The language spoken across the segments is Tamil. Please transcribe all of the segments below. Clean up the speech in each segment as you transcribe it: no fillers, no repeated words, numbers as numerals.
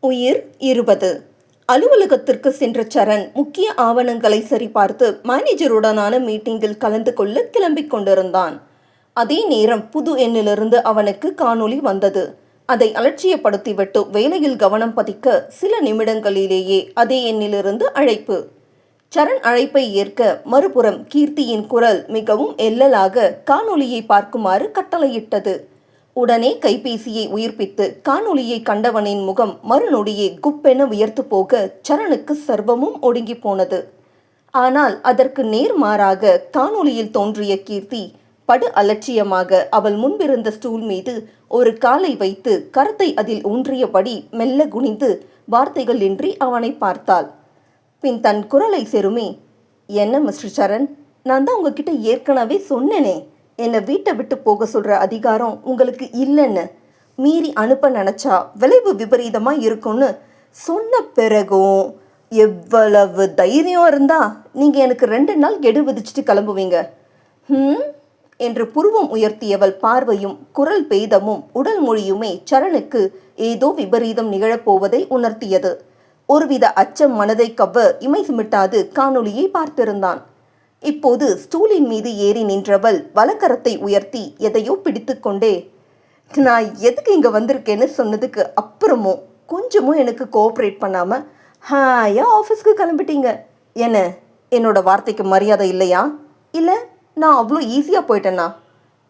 உயிர் 20. அலுவலகத்திற்கு சென்ற சரண் முக்கிய ஆவணங்களை சரிபார்த்து மேனேஜருடனான மீட்டிங்கில் கலந்து கொள்ள கிளம்பிக் கொண்டிருந்தான். அதே நேரம் புது எண்ணிலிருந்து அவனுக்கு காணொளி வந்தது. அதை அலட்சியப்படுத்திவிட்டு வேலையில் கவனம் பதிக்க சில நிமிடங்களிலேயே அதே எண்ணிலிருந்து அழைப்பு. சரண் அழைப்பை ஏற்க மறுபுறம் கீர்த்தியின் குரல் மிகவும் எல்லலாக காணொளியை பார்க்குமாறு கட்டளையிட்டது. உடனே கைபேசியை உயிர்ப்பித்து காணொளியை கண்டவனின் முகம் மறுநொடியே குப்பென உயர்த்து போக சரணுக்கு சர்வமும் ஒடுங்கி போனது. ஆனால் அதற்கு நேர்மாறாக காணொளியில் தோன்றிய கீர்த்தி படு அலட்சியமாக அவள் முன்பிருந்த ஸ்டூல் மீது ஒரு காலை வைத்து கரத்தை அதில் ஊன்றியபடி மெல்ல குனிந்து வார்த்தைகள் இன்றி அவனை பார்த்தாள். பின் தன் குரலை செருமி, "என்ன மிஸ்டர் சரண், நான் தான் உங்ககிட்ட ஏற்கனவே சொன்னேனே, என்னை வீட்டை விட்டு போக சொல்கிற அதிகாரம் உங்களுக்கு இல்லைன்னு. மீறி அனுப்ப நினச்சா விளைவு விபரீதமாக இருக்கும்னு சொன்ன பிறகும் எவ்வளவு தைரியம் இருந்தால் நீங்கள் எனக்கு 2 நாள் கெடு விதிச்சுட்டு கிளம்புவீங்க என்று புருவம் உயர்த்தியவள் பார்வையும் குரல் பேதமும் உடல் மொழியுமே சரணுக்கு ஏதோ விபரீதம் நிகழப்போவதை உணர்த்தியது. ஒருவித அச்சம் மனதை கவ்வ இமை சிமிட்டாது காணொளியை பார்த்திருந்தான். இப்போது ஸ்டூலின் மீது ஏறி நின்றவள் வலக்கரத்தை உயர்த்தி எதையோ பிடித்து கொண்டே, "நான் எதுக்கு இங்கே வந்திருக்கேன்னு சொன்னதுக்கு அப்புறமும் கொஞ்சமும் எனக்கு கோஆப்ரேட் பண்ணாமல் ஹாயா ஆஃபீஸ்க்கு கிளம்பிட்டீங்க. என்ன, என்னோட வார்த்தைக்கு மரியாதை இல்லையா? இல்லை நான் அவ்வளோ ஈஸியாக போயிட்டேனா?"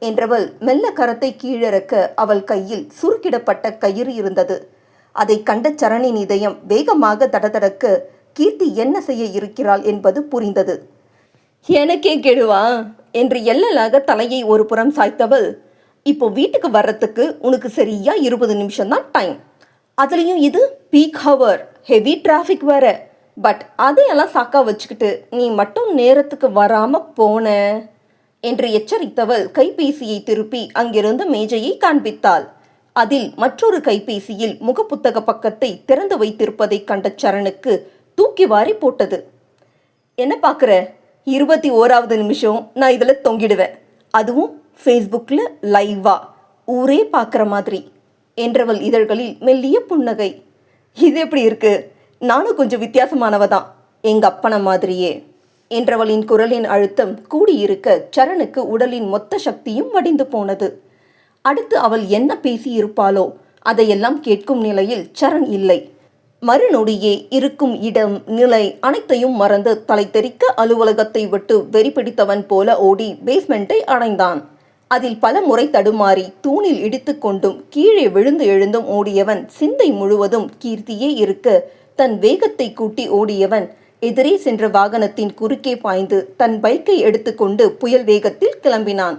என்றவள் மெல்ல கரத்தை கீழிறக்க அவள் கையில் சுருக்கிடப்பட்ட கயிறு இருந்தது. அதை கண்ட சரணின் இதயம் வேகமாக தடதடக்க கீர்த்தி என்ன செய்ய இருக்கிறாள் என்பது புரிந்தது. "எனக்கே கெடுவா" என்று எல்லலாக தலையை ஒரு புறம் சாய்த்தவள், "இப்போ வீட்டுக்கு வர்றதுக்கு உனக்கு சரியா 20 நிமிஷம்தான் டைம். அதுலேயும் இது பீக் ஹவர், ஹெவி டிராஃபிக் வேற. பட் அதையெல்லாம் சாக்கா வச்சுக்கிட்டு நீ மட்டும் நேரத்துக்கு வராமல் போன" என்று எச்சரித்தவள் கைபேசியை திருப்பி அங்கிருந்த மேஜையை காண்பித்தாள். அதில் மற்றொரு கைபேசியில் முகப்புத்தக பக்கத்தை திறந்து வைத்திருப்பதை கண்ட சரணுக்கு தூக்கி வாரி போட்டது. "என்ன பார்க்குற? 21வது நிமிஷம் நான் இதில் தொங்கிடுவேன், அதுவும் ஃபேஸ்புக்கில் லைவா, ஊரே பார்க்குற மாதிரி" என்றவள் இதழ்களில் மெல்லிய புன்னகை. "இது எப்படி இருக்கு? நானும் கொஞ்சம் வித்தியாசமானவ தான், எங்கள் அப்பனை மாதிரியே" என்றவளின் குரலின் அழுத்தம் கூடியிருக்க சரணுக்கு உடலின் மொத்த சக்தியும் வடிந்து போனது. அடுத்து அவள் என்ன பேசியிருப்பாளோ அதையெல்லாம் கேட்கும் நிலையில் சரண் இல்லை. மறுநொடியே இருக்கும் இடம் நிலை அனைத்தையும் மறந்து தலை தெறிக்க அலுவலகத்தை விட்டு வெறி பிடித்தவன் போல ஓடி பேஸ்மெண்ட்டை அடைந்தான். அதில் பல முறை தடுமாறி தூணில் இடித்து கொண்டும் கீழே விழுந்து எழுந்தும் ஓடியவன் சிந்தை முழுவதும் கீர்த்தியே இருக்க தன் வேகத்தை கூட்டி ஓடியவன் எதிரே சென்ற வாகனத்தின் குறுக்கே பாய்ந்து தன் பைக்கை எடுத்துக்கொண்டு புயல் வேகத்தில் கிளம்பினான்.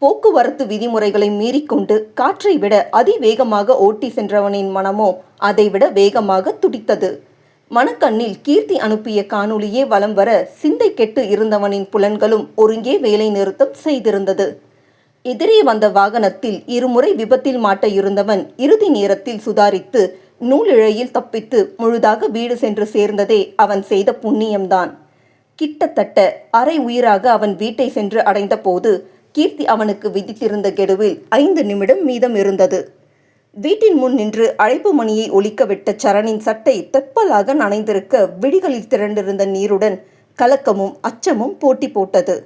போக்குவரத்து விதிமுறைகளை மீறிக்கொண்டு காற்றை விட அதிவேகமாக ஓட்டி சென்றவனின் மனமோ அதைவிட வேகமாக துடித்தது. மனக்கண்ணில் கீர்த்தி அனுப்பிய காணொளியே வலம் வர சிந்தை கெட்டு இருந்தவனின் புலன்களும் ஒருங்கே வேலை நிறுத்தம் செய்திருந்தது. எதிரே வந்த வாகனத்தில் இருமுறை விபத்தில் மாட்ட இருந்தவன் இறுதி நேரத்தில் சுதாரித்து நூலிழையில் தப்பித்து முழுதாக வீடு சென்று சேர்ந்ததே அவன் செய்த புண்ணியம்தான். கிட்டத்தட்ட அரை உயிராக அவன் வீட்டை சென்று அடைந்த போது கீர்த்தி அவனுக்கு விதித்திருந்த கெடுவில் 5 நிமிடம் மீதம் இருந்தது. வீட்டின் முன் நின்று அழைப்பு மணியை ஒலிக்க விட்ட சரணின் சட்டை தெப்பலாக நனைந்திருக்க விழிகளில் திரண்டிருந்த நீருடன் கலக்கமும் அச்சமும் போட்டி போட்டது.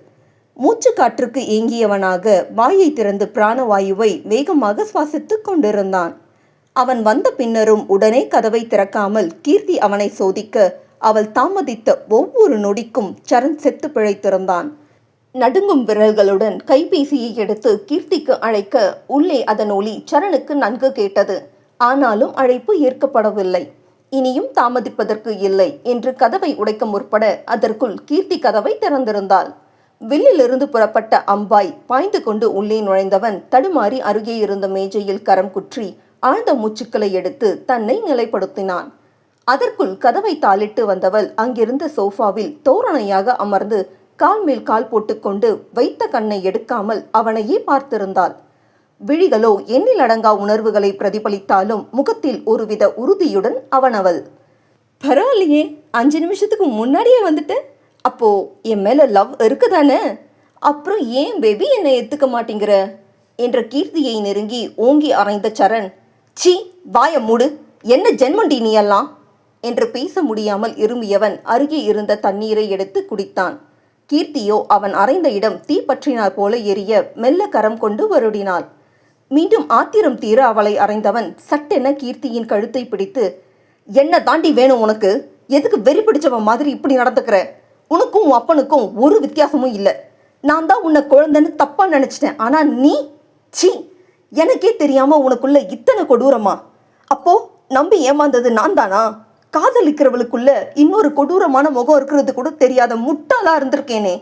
மூச்சு காற்றுக்கு ஏங்கியவனாக வாயை திறந்து பிராணவாயுவை வேகமாக சுவாசித்து கொண்டிருந்தான். அவன் வந்த பின்னரும் உடனே கதவை திறக்காமல் கீர்த்தி அவனை சோதிக்க அவள் தாமதித்த ஒவ்வொரு நொடிக்கும் சரண் செத்து பிழைத்திருந்தான். நடுங்கும் விரல்களுடன் கைபேசியை எடுத்து கீர்த்திக்கு அழைக்க உள்ளே அதன் ஒலி சரணுக்கு நன்கு கேட்டது. ஆனாலும் அழைப்பு ஏற்கப்படவில்லை. இனியும் தாமதிப்பதற்கு இல்லை என்று கதவை உடைக்க முற்பட அதற்குள் கீர்த்தி கதவை திறந்திருந்தாள். வில்லிலிருந்து புறப்பட்ட அம்பாய் பாய்ந்து கொண்டு உள்ளே நுழைந்தவன் தடுமாறி அருகே இருந்த மேஜையில் கரம் குற்றி ஆழ்ந்த மூச்சுக்களை எடுத்து தன்னை நிலைப்படுத்தினான். அதற்குள் கதவை தாளிட்டு வந்தவள் அங்கிருந்த சோஃபாவில் தோரணையாக அமர்ந்து கால் மேல் கால் போட்டுக்கொண்டு வைத்த கண்ணை எடுக்காமல் அவனையே பார்த்திருந்தாள். விழிகளோ எண்ணில் அடங்கா உணர்வுகளை பிரதிபலித்தாலும் முகத்தில் ஒருவித உறுதியுடன் அவனவள், "பரவாயில்லையே, 5 நிமிஷத்துக்கு முன்னாடியே வந்துட்டு. அப்போ என் மேல லவ் இருக்குதானே? அப்புறம் ஏன் பேபி என்னை ஏத்துக்க மாட்டேங்கிற?" என்ற கீர்த்தியை நெருங்கி ஓங்கி அறைந்த சரண், "சீ, வாய மூடு" என்ன ஜென்மண்டி நீ எல்லாம் என்று பேச முடியாமல் இருமியவன் அருகே இருந்த தண்ணீரை எடுத்து குடித்தான். கீர்த்தியோ அவன் அறைந்த இடம் தீப்பற்றினார் போல எரிய மெல்ல கரம் கொண்டு வருடினாள். மீண்டும் ஆத்திரம் தீர அவளை அறைந்தவன் சட்டென கீர்த்தியின் கழுத்தை பிடித்து, என்ன தாண்டி வேணும் உனக்கு? எதுக்கு வெறி பிடிச்சவன் மாதிரி இப்படி நடந்துக்கிற? உனக்கும் உன் அப்பனுக்கும் ஒரு வித்தியாசமும் இல்லை. நான் தான் உன்னை குழந்தைன்னு தப்பா நினைச்சிட்டேன். ஆனா நீ சி, எனக்கே தெரியாம உனக்குள்ள இத்தனை கொடூரமா? அப்போ நம்பி ஏமாந்தது நான் தானா? காதலிக்கிறவளுக்குள்ள இன்னொரு கொடூரமான முகம் இருக்கிறது கூட தெரியாத முட்டாளா இருந்திருக்கேனே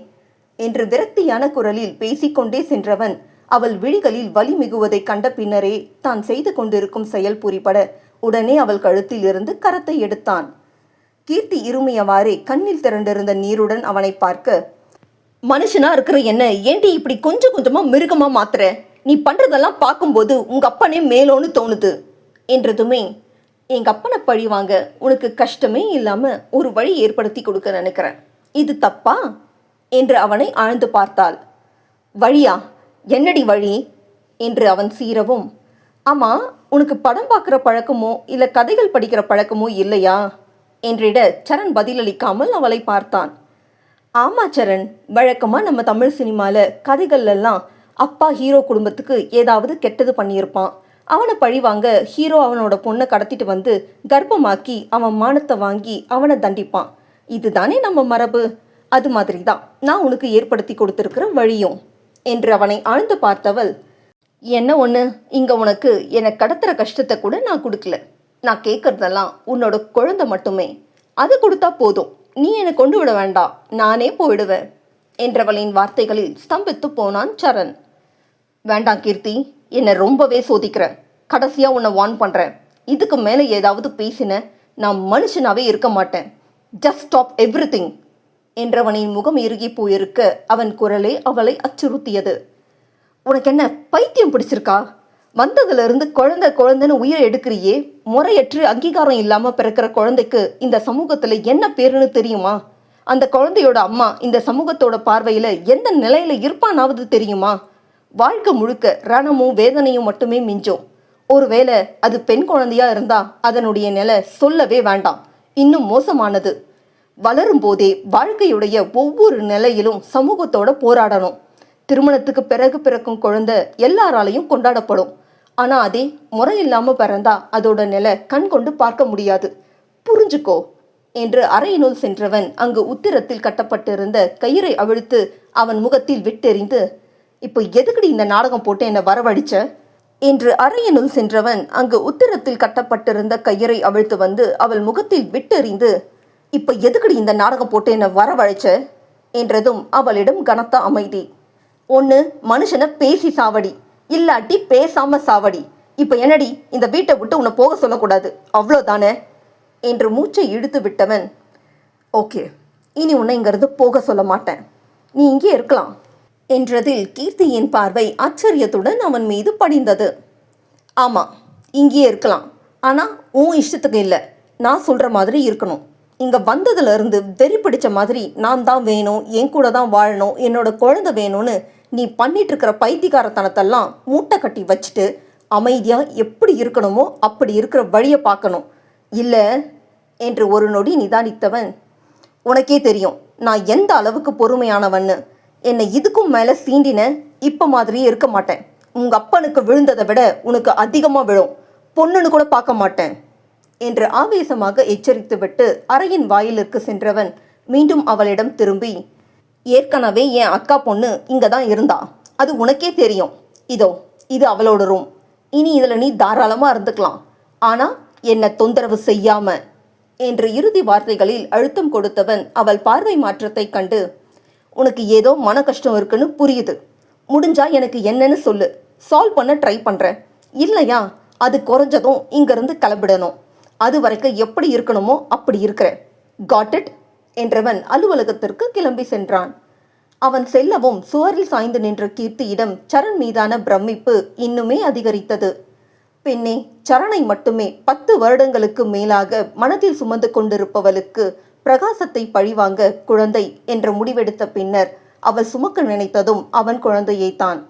என்று விரக்தியான குரலில் பேசிக்கொண்டே சென்றவன் அவள் விழிகளில் வலி மிகுவதை கண்ட பின்னரே தான் செய்து கொண்டிருக்கும் செயல் புரிபட உடனே அவள் கழுத்தில் இருந்து கரத்தை எடுத்தான். கீர்த்தி இருமையவாறே கண்ணில் திரண்டிருந்த நீருடன் அவனை பார்க்க, மனுஷனா இருக்கிற என்ன ஏண்டி இப்படி கொஞ்சம் கொஞ்சமா மிருகமா மாத்துற? நீ பண்றதெல்லாம் பார்க்கும்போது உங்க அப்பனே மேலோன்னு தோணுது என்றதுமே, எங்க அப்பனை பழி வாங்க உனக்கு கஷ்டமே இல்லாம ஒரு வழி ஏற்படுத்தி கொடுக்க நினைக்கிறேன். இது தப்பா என்று அவனை ஆழ்ந்து பார்த்தாள். வழியா? என்னடி வழி என்று அவன் சீரவும், ஆமா, உனக்கு படம் பார்க்குற பழக்கமோ இல்லை கதைகள் படிக்கிற பழக்கமோ இல்லையா என்றிட சரண் பதிலளிக்காமல் அவளை பார்த்தான். ஆமா சரண், வழக்கமாக நம்ம தமிழ் சினிமாவில் கதைகள்லாம் அப்பா ஹீரோ குடும்பத்துக்கு ஏதாவது கெட்டது பண்ணியிருப்பான். அவனை பழிவாங்க ஹீரோ அவனோட பொண்ணை கடத்திட்டு வந்து கர்ப்பமாக்கி அவன் மானத்தை வாங்கி அவனை தண்டிப்பான். இதுதானே நம்ம மரபு. அது மாதிரி தான் நான் உனக்கு ஏற்படுத்தி கொடுத்துருக்கிற வழியும் என்று அவனை ஆழ்ந்து பார்த்தவள், என்ன ஒன்று, இங்கே உனக்கு என்னை கடத்துகிற கஷ்டத்தை கூட நான் கொடுக்கல. நான் கேட்குறதெல்லாம் உன்னோட குழந்தை மட்டுமே. அது கொடுத்தா போதும், நீ என்னை கொண்டு விட வேண்டாம், நானே போயிடுவேன் என்றவளின் வார்த்தைகளில் ஸ்தம்பித்து போனான் சரண். வேண்டாம் கீர்த்தி, என்னை ரொம்பவே சோதிக்கிற. கடைசியாக உன்னை வார்ன் பண்ணுறேன். இதுக்கு மேலே ஏதாவது பேசின நான் மனுஷனாவே இருக்க மாட்டேன். ஜஸ்ட் ஸ்டாப் எவ்ரிதிங் என்றவனின் முகம் இறுகி போயிருக்க அவன் குரலே அவளை அச்சுறுத்தியது. உனக்கு என்ன பைத்தியம் பிடிச்சிருக்கா? வந்ததுலேருந்து குழந்தை குழந்தைன்னு உயிரை எடுக்கிறியே. முறையற்று அங்கீகாரம் இல்லாமல் பிறக்கிற குழந்தைக்கு இந்த சமூகத்தில் என்ன பேருன்னு தெரியுமா? அந்த குழந்தையோட அம்மா இந்த சமூகத்தோட பார்வையில் எந்த நிலையில் இருப்பானாவது தெரியுமா? வாழ்க்கை முழுக்க ரணமும் வேதனையும் மட்டுமே மிஞ்சும். ஒருவேளை அது பெண் குழந்தையா இருந்தா அதனுடைய நிலை சொல்லவே வேண்டாம், இன்னும் மோசமானது. வளரும் போதே வாழ்க்கையுடைய ஒவ்வொரு நிலையிலும் சமூகத்தோட போராடணும். திருமணத்துக்கு பிறகு பிறக்கும் குழந்தை எல்லாராலையும் கொண்டாடப்படும். ஆனால் அதே முறை இல்லாமல் பிறந்தா அதோட நிலை கண் கொண்டு பார்க்க முடியாது. புரிஞ்சுக்கோ என்று அறையினுள் சென்றவன் அங்கு உத்திரத்தில் கட்டப்பட்டிருந்த கயிறை அவிழ்த்து அவன் முகத்தில் விட்டெறிந்து, இப்போ எதுக்கடி இந்த நாடகம் போட்டு என்னை வரவழிச்ச என்று அறையினுள் சென்றவன் அங்கு உத்திரத்தில் கட்டப்பட்டிருந்த கயிறை அவிழ்த்து வந்து அவள் முகத்தில் விட்டெறிந்து, இப்போ எதுக்கடி இந்த நாடகம் போட்டு என்னை வரவழைச்ச என்றதும் அவளிடம் கனத்த அமைதி. ஒன்று மனுஷனை பேசி சாவடி, இல்லாட்டி பேசாம சாவடி. இப்போ என்னடி, இந்த வீட்டை விட்டு உன்னை போக சொல்லக்கூடாது, அவ்வளோதானே என்று மூச்சை இழுத்து விட்டவன், ஓகே, இனி உன்னை இங்கிருந்து போக சொல்ல மாட்டேன், நீ இங்கே இருக்கலாம் என்றதில் கீர்த்தியின் பார்வை ஆச்சரியத்துடன் அவன் மீது படிந்தது. ஆமாம், இங்கேயே இருக்கலாம், ஆனால் உன் இஷ்டத்துக்கு இல்லை, நான் சொல்கிற மாதிரி இருக்கணும். இங்கே வந்ததுலேருந்து வெறி பிடிச்ச மாதிரி நான் தான் வேணும், என் கூட தான் வாழணும், என்னோட குழந்தை வேணும்னு நீ பண்ணிட்டு இருக்கிற பைத்தியக்காரத்தனத்தெல்லாம் மூட்டை கட்டி வச்சுட்டு அமைதியாக எப்படி இருக்கணுமோ அப்படி இருக்கிற வழியை பார்க்கணும். இல்லை என்று ஒரு நொடி நிதானித்தவன், உனக்கே தெரியும் நான் எந்த அளவுக்கு பொறுமையானவன்னு. என்னை இதுக்கும் மேலே சீண்டின இப்போ மாதிரியே இருக்க மாட்டேன். உங்கள் அப்பனுக்கு விழுந்ததை விட உனக்கு அதிகமாக விழும், பொண்ணுன்னு கூட பார்க்க மாட்டேன் என்று ஆவேசமாக எச்சரித்துவிட்டு அறையின் வாயிலிற்கு சென்றவன் மீண்டும் அவளிடம் திரும்பி, ஏற்கனவே என் அக்கா பொண்ணு இங்கே தான் இருந்தா, அது உனக்கே தெரியும். இது அவளோட ரூம். இனி இதில் நீ தாராளமாக இருந்துக்கலாம், ஆனால் என்னை தொந்தரவு செய்யாம என்று இறுதி வார்த்தைகளில் அழுத்தம் கொடுத்தவன் அவள் பார்வை மாற்றத்தை கண்டு, உனக்கு ஏதோ மன கஷ்டம் இருக்குன்னு புரியுது, முடிஞ்சா எனக்கு என்னன்னு சொல்லு, சால்வ் பண்ண ட்ரை பண்ணுறேன். இல்லையா அது குறைஞ்சதும் இங்கேருந்து கிளம்பிடணும். அது வரைக்கும் எப்படி இருக்கணுமோ அப்படி இருக்கிறேன். காட் இட் என்றவன் அலுவலகத்திற்கு கிளம்பி சென்றான். அவன் செல்லவும் சுவரில் சாய்ந்து நின்ற கீர்த்தியிடம் சரண் மீதான பிரமிப்பு இன்னுமே அதிகரித்தது. பெண்ணே, சரணை மட்டுமே 10 வருடங்களுக்கு மேலாக மனதில் சுமந்து கொண்டிருப்பவளுக்கு பிரகாசத்தை பழிவாங்க குழந்தை என்ற முடிவெடுத்த பின்னர் அவள் சுமக்க நினைத்ததும் அவன் குழந்தையைத்தான்.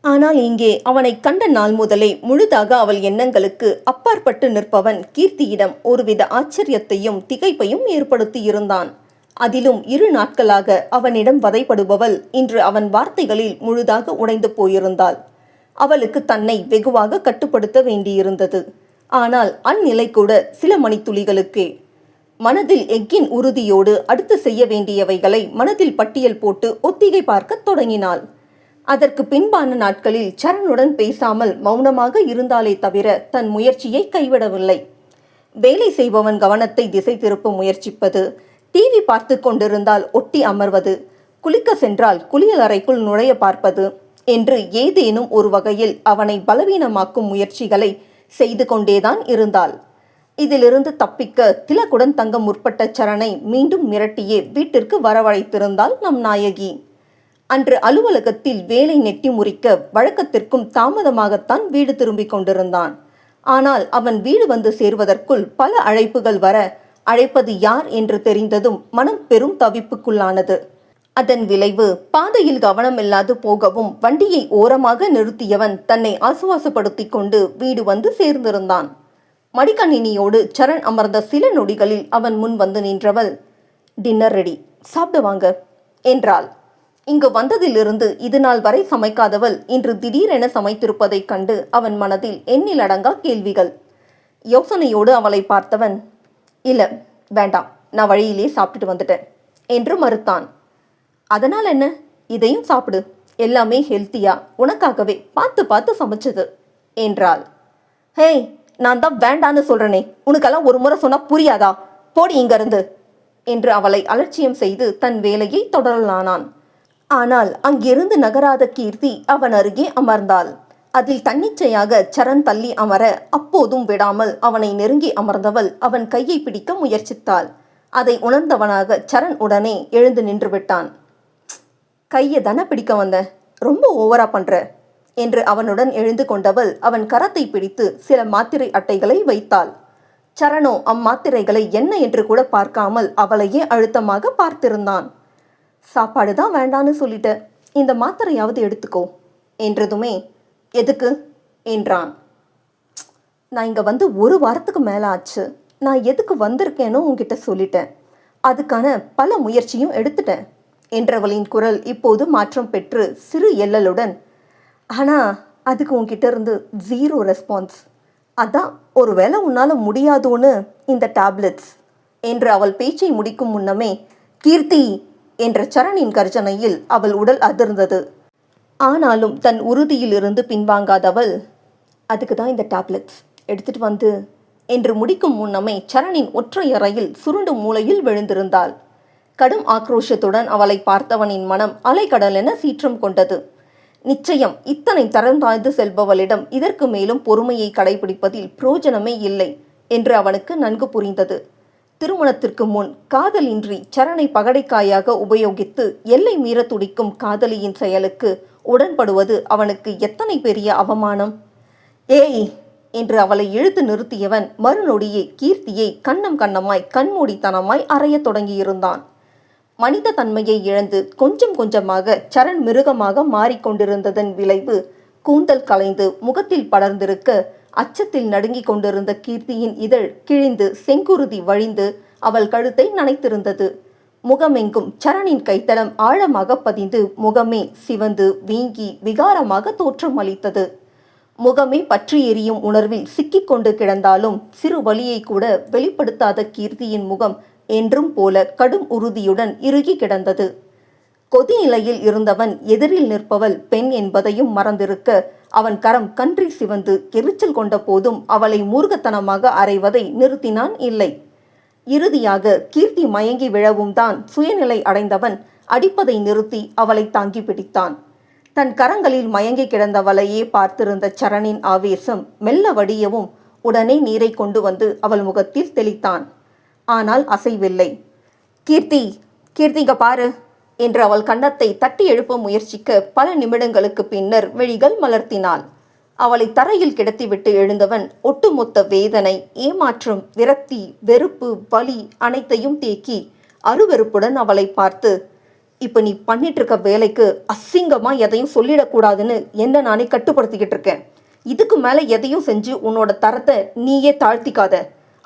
ஆனால் இங்கே அவனை கண்ட நாள் முதலே முழுதாக அவள் எண்ணங்களுக்கு அப்பாற்பட்டு நிற்பவன் கீர்த்தியிடம் ஒருவித ஆச்சரியத்தையும் திகைப்பையும் ஏற்படுத்தியிருந்தான். அதிலும் 2 நாட்களாக அவனிடம் வதைப்படுபவள் இன்று அவன் வார்த்தைகளில் முழுதாக உடைந்து போயிருந்தாள். அவளுக்கு தன்னை வெகுவாக கட்டுப்படுத்த வேண்டியிருந்தது. ஆனால் அந்நிலை கூட சில மணித்துளிகளுக்கே. மனதில் எக்கின் உறுதியோடு அடுத்து செய்ய வேண்டியவைகளை மனதில் பட்டியல் போட்டு ஒத்திகை பார்க்கத் தொடங்கினாள். அதற்கு பின்பான நாட்களில் சரணுடன் பேசாமல் மௌனமாக இருந்தாலே தவிர தன் முயற்சியை கைவிடவில்லை. வேலை செய்பவன் கவனத்தை திசை திருப்ப முயற்சிப்பது, டிவி பார்த்து கொண்டிருந்தால் ஒட்டி அமர்வது, குளிக்க சென்றால் குளியலறைக்குள் நுழைய பார்ப்பது என்று ஏதேனும் ஒரு வகையில் அவனை பலவீனமாக்கும் முயற்சிகளை செய்து கொண்டேதான் இருந்தாள். இதிலிருந்து தப்பிக்க திலகுடன் தங்க முற்பட்ட சரணை மீண்டும் மிரட்டியே வீட்டிற்கு வரவழைத்திருந்தாள் நம் நாயகி. அன்று அலுவலகத்தில் வேலை நெட்டி முறிக்க வழக்கத்திற்கும் தாமதமாகத்தான் வீடு திரும்பிக் கொண்டிருந்தான். ஆனால் அவன் வீடு வந்து சேர்வதற்குள் பல அழைப்புகள் வர, அழைப்பது யார் என்று தெரிந்ததும் மனம் பெரும் தவிப்புக்குள்ளானது. அதன் விளைவு பாதையில் கவனமில்லாது போகவும் வண்டியை ஓரமாக நிறுத்தியவன் தன்னை ஆசுவாசப்படுத்தி கொண்டு வீடு வந்து சேர்ந்திருந்தான். மடிக்கணினியோடு சரண் அமர்ந்த சில நொடிகளில் அவன் முன் வந்து நின்றவள், டின்னர் ரெடி, சாப்பிட வாங்க என்றாள். இங்கு வந்ததிலிருந்து இது நாள் வரை சமைக்காதவள் இன்று திடீரென சமைத்திருப்பதைக் கண்டு அவன் மனதில் எண்ணிலடங்கா கேள்விகள். யோசனையோடு அவளை பார்த்தவன், இல்லை வேண்டாம், நான் வழியிலே சாப்பிட்டுட்டு வந்துட்டேன் என்று மறுத்தான். அதனால் என்ன, இதையும் சாப்பிடு, எல்லாமே ஹெல்த்தியா உனக்காகவே பார்த்து பார்த்து சமைச்சது என்றாள். ஹே, நான் தான் வேண்டான்னு சொல்றனே, உனக்கெல்லாம் ஒரு முறை சொன்னா புரியாதா, போடி இங்கிருந்து என்று அவளை அலட்சியம் செய்து தன் வேலையை தொடரலானான். ஆனால் அங்கிருந்து நகராத கீர்த்தி அவன் அருகே அமர்ந்தாள். அதில் தன்னிச்சையாக சரண் தள்ளி அமர அப்போதும் விடாமல் அவனை நெருங்கி அமர்ந்தவள் அவன் கையை பிடிக்க முயற்சித்தாள். அதை உணர்ந்தவனாக சரண் உடனே எழுந்து நின்று விட்டான். கையை தானே பிடிக்க வந்த, ரொம்ப ஓவரா பண்ற என்று அவனுடன் எழுந்து கொண்டவள் அவன் கரத்தை பிடித்து சில மாத்திரை அட்டைகளை வைத்தாள். சரணோ அம்மாத்திரைகளை என்ன என்று கூட பார்க்காமல் அவளையே அழுத்தமாக பார்த்திருந்தான். சாப்பாடு தான் வேண்டான்னு சொல்லிட்ட, இந்த மாத்திரையாவது எடுத்துக்கோ என்றதுமே, எதுக்கு என்றான். நான் இங்கே வந்து 1 வாரத்துக்கு மேலே ஆச்சு. நான் எதுக்கு வந்திருக்கேனோ உங்ககிட்ட சொல்லிட்டேன். அதுக்கான பல முயற்சியும் எடுத்துட்டேன் என்றவளின் குரல் இப்போது மாற்றம் பெற்று சிறு எல்லலுடன், ஆனால் அதுக்கு உங்ககிட்ட இருந்து 0 ரெஸ்பான்ஸ். அதான் ஒருவேளை உன்னால் முடியாதோன்னு இந்த டேப்லெட்ஸ் என்று அவள் பேச்சை முடிக்கும் முன்னமே, கீர்த்தி என்ற சரணின் கர்ஜனையில் அவள் உடல் அதிர்ந்தது. ஆனாலும் தன் உறுதியிலிருந்து பின்வாங்காதவள், அதுக்கு தான் இந்த டேப்லெட்ஸ் எடுத்துட்டு வந்து என்று முடிக்கும் முன்னமே சரணின் ஒற்றையறையில் சுருண்டு மூலையில் விழுந்திருந்தாள். கடும் ஆக்ரோஷத்துடன் அவளை பார்த்தவனின் மனம் அலைக்கடலென சீற்றம் கொண்டது. நிச்சயம் இத்தனை தரம் தாழ்ந்து செல்பவளிடம் இதற்கு மேலும் பொறுமையை கடைபிடிப்பதில் பிரயோஜனமே இல்லை என்று அவனுக்கு நன்கு புரிந்தது. திருமணத்திற்கு முன் காதலின்றி சரணை பகடைக்காயாக உபயோகித்து எல்லை மீற துடிக்கும் காதலியின் செயலுக்கு உடன்படுவது அவனுக்கு எத்தனை பெரிய அவமானம். ஏய் என்று அவளை இழுத்து நிறுத்தியவன் மறுநொடியே கீர்த்தியை கண்ணம் கண்ணமாய் கண்மூடித்தனமாய் அறைய தொடங்கியிருந்தான். மனித தன்மையை இழந்து கொஞ்சம் கொஞ்சமாக சரண் மிருகமாக மாறிக்கொண்டிருந்ததன் விளைவு கூந்தல் கலைந்து முகத்தில் படர்ந்திருக்க அச்சத்தில் நடுங்கிக் கொண்டிருந்த கீர்த்தியின் இதழ் கிழிந்து செங்குருதி வழிந்து அவள் கழுத்தை நனைத்திருந்தது. முகமெங்கும் சரணின் கைத்தளம் ஆழமாக பதிந்து முகமே சிவந்து வீங்கி விகாரமாக தோற்றம் அளித்தது. முகமே பற்றி எரியும் உணர்வில் சிக்கிக்கொண்டு கிடந்தாலும் சிறு வலியை கூட வெளிப்படுத்தாத கீர்த்தியின் முகம் என்றும் போல கடும் உறுதியுடன் இறுகி கிடந்தது. கொதி நிலையில் இருந்தவன் எதிரில் நிற்பவள் பெண் என்பதையும் மறந்திருக்க அவன் கரம் கன்றி சிவந்து எரிச்சல் கொண்ட போதும் அவளை மூர்க்கத்தனமாக அறைவதை நிறுத்தினான் இல்லை. இறுதியாக கீர்த்தி மயங்கி விழவும் தான் சுயநிலை அடைந்தவன் அடிப்பதை நிறுத்தி அவளை தாங்கி பிடித்தான். தன் கரங்களில் மயங்கி கிடந்தவளையே பார்த்திருந்த சரணின் ஆவேசம் மெல்ல வடியவும் உடனே நீரை கொண்டு வந்து அவள் முகத்தில் தெளித்தான். ஆனால் அசைவில்லை. கீர்த்தி, கீர்த்திங்க பாரு என்று அவள் கன்னத்தை தட்டி எழுப்ப முயற்சிக்க பல நிமிடங்களுக்கு பின்னர் விழிகள் மலர்த்தினாள். அவளை தரையில் கிடத்திவிட்டு எழுந்தவன் ஒட்டுமொத்த வேதனை, ஏமாற்றம், விரக்தி, வெறுப்பு, வலி அனைத்தையும் தேக்கி அருவெறுப்புடன் அவளை பார்த்து, இப்போ நீ பண்ணிட்டு இருக்க வேலைக்கு அசிங்கமா எதையும் சொல்லிடக்கூடாதுன்னு என்ன நானே கட்டுப்படுத்திக்கிட்டு இருக்கேன். இதுக்கு மேலே எதையும் செஞ்சு உன்னோட தரத்தை நீயே தாழ்த்திக்காத.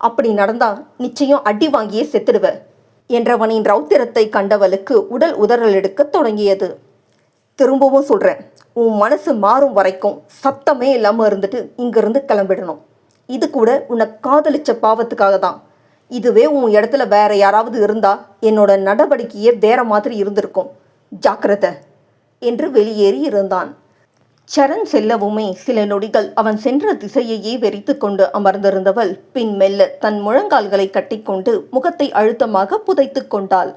அப்படி நடந்தா நிச்சயம் அடி வாங்கியே செத்துடுவ என்றவனின் ரௌத்திரத்தை கண்டவளுக்கு உடல் உதறல் எடுக்க தொடங்கியது. திரும்பவும் சொல்கிறேன், உன் மனசு மாறும் வரைக்கும் சத்தமே இல்லாமல் இருந்துட்டு இங்கிருந்து கிளம்பிடணும். இது கூட உன்னை காதலிச்ச பாவத்துக்காக தான். இதுவே உன் இடத்துல வேற யாராவது இருந்தா என்னோட நடவடிக்கையே வேற மாதிரி இருந்திருக்கும். ஜாக்கிரதை என்று வெளியேறி இருந்தான். சரண் செல்லவுமே சில நொடிகள் அவன் சென்ற திசையையே வெறித்து கொண்டு அமர்ந்திருந்தவள் பின் மெல்ல தன் முழங்கால்களை கட்டிக்கொண்டு முகத்தை அழுத்தமாக புதைத்து கொண்டாள்.